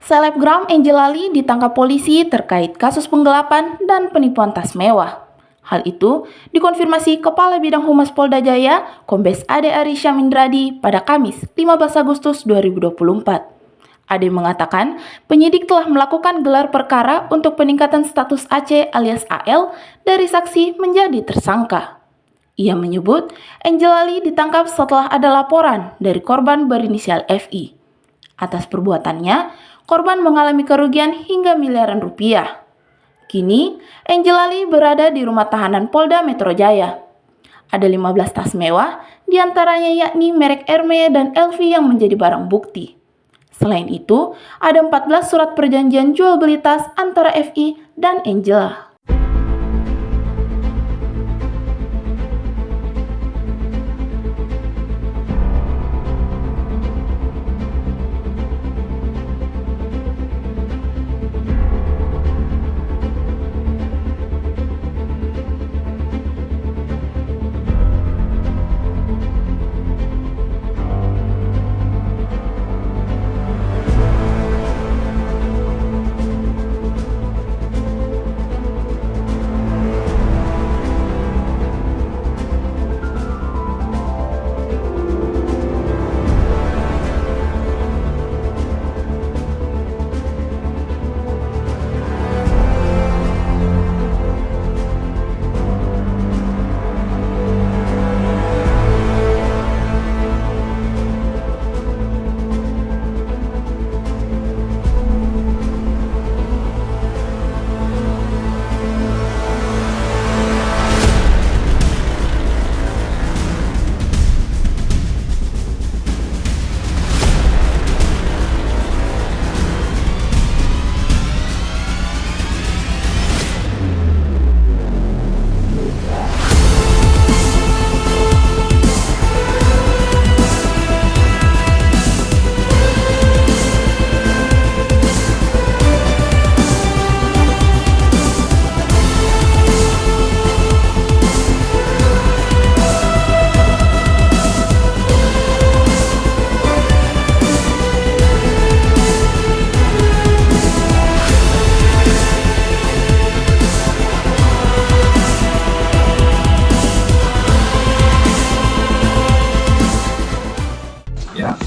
Selebgram Angela Lee ditangkap polisi terkait kasus penggelapan dan penipuan tas mewah. Hal itu dikonfirmasi Kepala Bidang Humas Polda Jaya, Kombes Ade Ari Syamindradi pada Kamis 15 Agustus 2024. Ade mengatakan penyidik telah melakukan gelar perkara untuk peningkatan status AC alias AL dari saksi menjadi tersangka. Ia menyebut Angela Lee ditangkap setelah ada laporan dari korban berinisial FI. Atas perbuatannya, korban mengalami kerugian hingga miliaran rupiah. Kini, Angela Lee berada di rumah tahanan Polda Metro Jaya. Ada 15 tas mewah, diantaranya yakni merek Hermes dan LV yang menjadi barang bukti. Selain itu, ada 14 surat perjanjian jual beli tas antara FI dan Angela.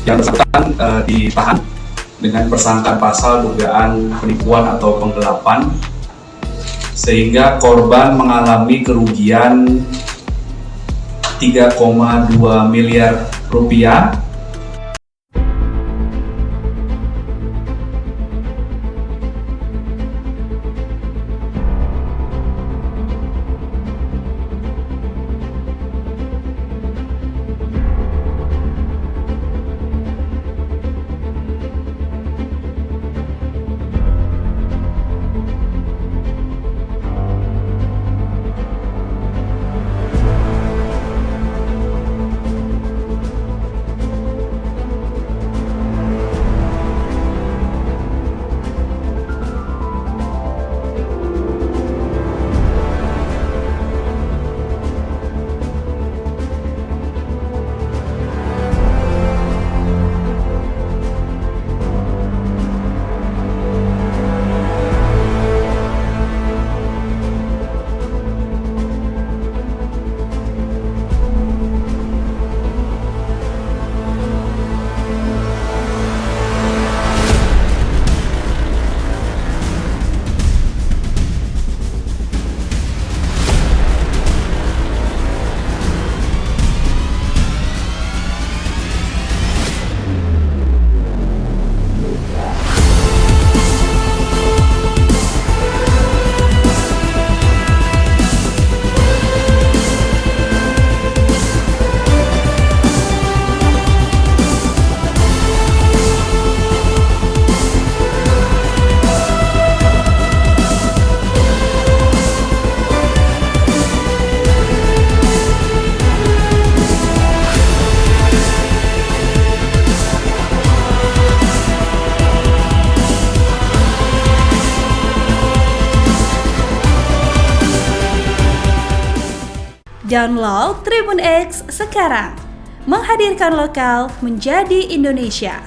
Yang bersangkutan ditahan dengan persangkaan pasal dugaan penipuan atau penggelapan sehingga korban mengalami kerugian 3,2 miliar rupiah. Download Tribun X sekarang, menghadirkan lokal menjadi Indonesia.